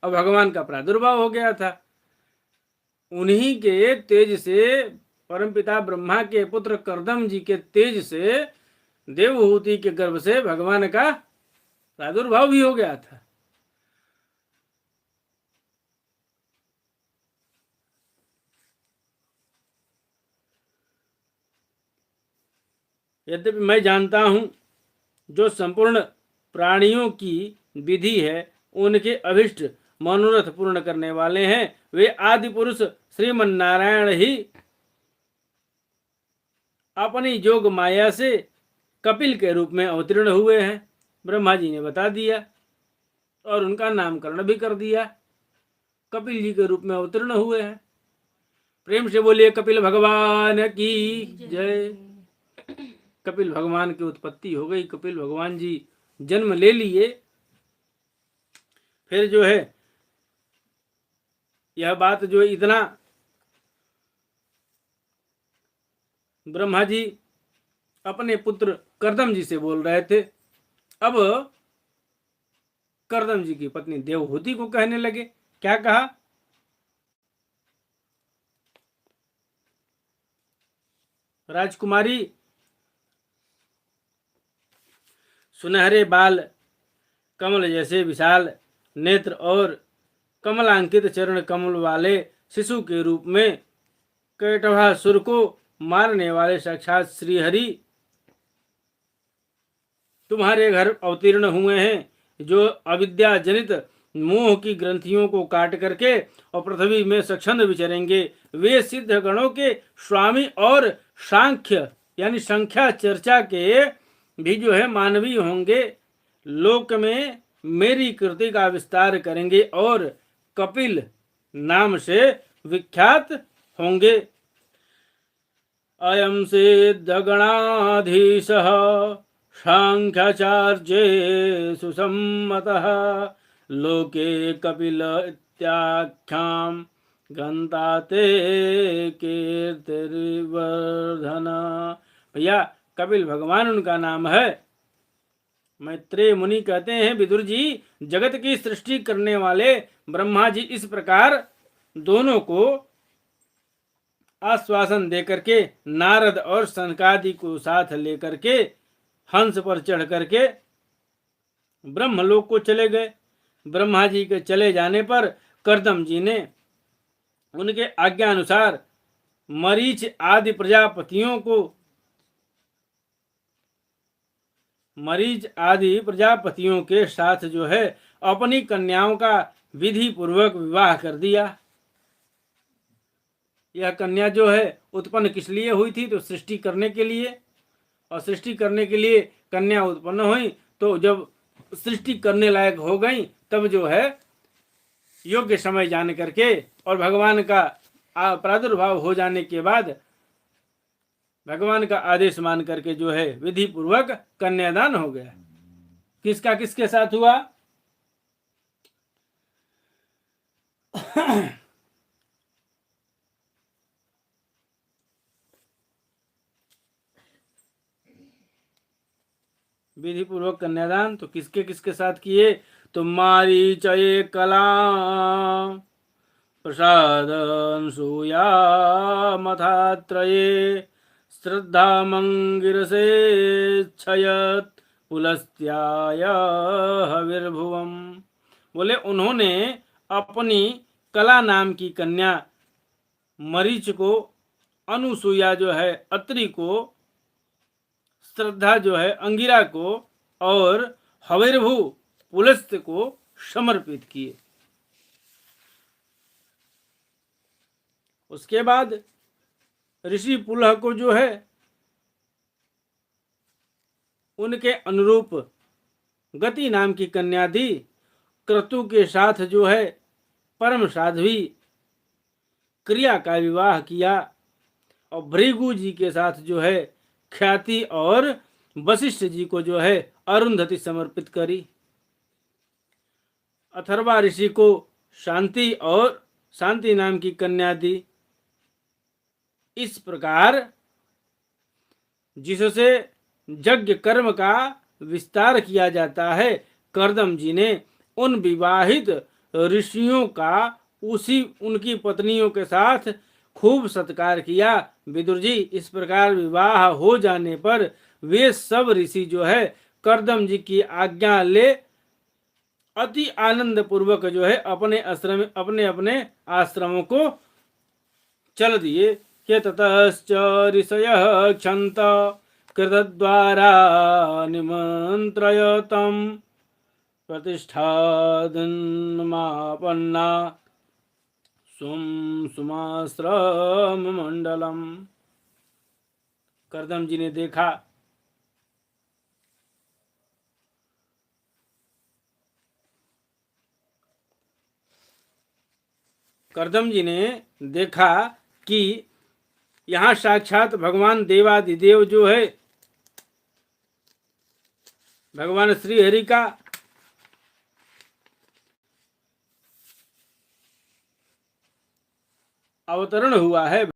और भगवान का प्रादुर्भाव हो गया था। उन्हीं के तेज से, परमपिता ब्रह्मा के पुत्र कर्दम जी के तेज से देवहूति के गर्भ से भगवान का प्रादुर्भाव भी हो गया था। यद्यपि मैं जानता हूं, जो संपूर्ण प्राणियों की विधि है, उनके अभिष्ट मनोरथ पूर्ण करने वाले हैं, वे आदि पुरुष श्रीमन नारायण ही अपनी जोग माया से कपिल के रूप में अवतीर्ण हुए हैं। ब्रह्मा जी ने बता दिया और उनका नामकरण भी कर दिया। कपिल जी के रूप में अवतीर्ण हुए हैं। प्रेम से बोलिए कपिल भगवान की जय। कपिल भगवान की उत्पत्ति हो गई, कपिल भगवान जी जन्म ले लिए। फिर जो है यह बात जो इतना ब्रह्मा जी अपने पुत्र कर्दम जी से बोल रहे थे, अब कर्दम जी की पत्नी देवहूति को कहने लगे। क्या कहा? राजकुमारी, सुनहरे बाल, कमल जैसे विशाल नेत्र और कमलांकित चरण कमल वाले शिशु के रूप में कैटभासुर को मारने वाले साक्षात श्रीहरि तुम्हारे घर अवतीर्ण हुए हैं, जो अविद्या जनित मोह की ग्रंथियों को काट करके और पृथ्वी में स्वच्छंद विचरेंगे। वे सिद्ध गणों के स्वामी और सांख्य यानी संख्या चर्चा के भी जो है मानवीय होंगे। लोक में मेरी कृति का विस्तार करेंगे और कपिल नाम से विख्यात होंगे। अयम सिद्ध गणाधीशः सांख्याचार्ये सुसम्मतः लोके कपिल इत्याख्याम गंताते कीर्तिवर्धन। भैया कपिल भगवान उनका नाम है। मैत्रेय मुनि कहते हैं, विदुर जी, जगत की सृष्टि करने वाले ब्रह्मा जी इस प्रकार दोनों को आश्वासन देकर के नारद और सनकादि को साथ लेकर के हंस पर चढ़ करके ब्रह्मलोक को चले गए। ब्रह्मा जी के चले जाने पर कर्दम जी ने उनके आज्ञा अनुसार मरीच आदि प्रजापतियों के साथ जो है अपनी कन्याओं का विधि पूर्वक विवाह कर दिया। यह कन्या जो है उत्पन्न किस लिए हुई थी? तो सृष्टि करने के लिए। और सृष्टि करने के लिए कन्या उत्पन्न हुई, तो जब सृष्टि करने लायक हो गई तब जो है योग्य समय जान करके और भगवान का प्रादुर्भाव हो जाने के बाद भगवान का आदेश मान करके जो है विधि पूर्वक कन्यादान हो गया। किसका किसके साथ हुआ? विधि पूर्वक कन्यादान तो किसके किसके साथ किए? तो मारीचये कला प्रसाद अनसूया मथात्रये श्रद्धा मंगिरसे क्षयत पुलस्त्याय हविर्भुवम। बोले उन्होंने अपनी कला नाम की कन्या मरीच को, अनुसूया जो है अत्रि को, श्रद्धा जो है अंगिरा को और हविर्भु पुलस्त्य को समर्पित किए। उसके बाद ऋषि पुलह को जो है उनके अनुरूप गति नाम की कन्या दी। क्रतु के साथ जो है परम साध्वी क्रिया का विवाह किया और भृगु जी के साथ जो है ख्याति और वशिष्ठ जी को जो है अरुंधति समर्पित करी। अथर्वा ऋषि को शांति और शांति नाम की कन्या दी। इस प्रकार जिससे यज्ञ कर्म का विस्तार किया जाता है, कर्दम जी ने उन विवाहित ऋषियों का उसी उनकी पत्नियों के साथ खूब सत्कार किया। विदुर जी, इस प्रकार विवाह हो जाने पर वे सब ऋषि जो है कर्दम जी की आज्ञा ले अति आनंद पूर्वक जो है अपने अपने आश्रमों को चल दिए। के ततश्च ऋषयः क्षन्त कृतद्वारा निमन्त्रयतम् प्रतिष्ठादन्मापन्ना स्वं सुमाश्रम मंडलम। करदम जी ने देखा कि यहाँ साक्षात भगवान देवादिदेव जो है भगवान श्री हरि का अवतरण हुआ है।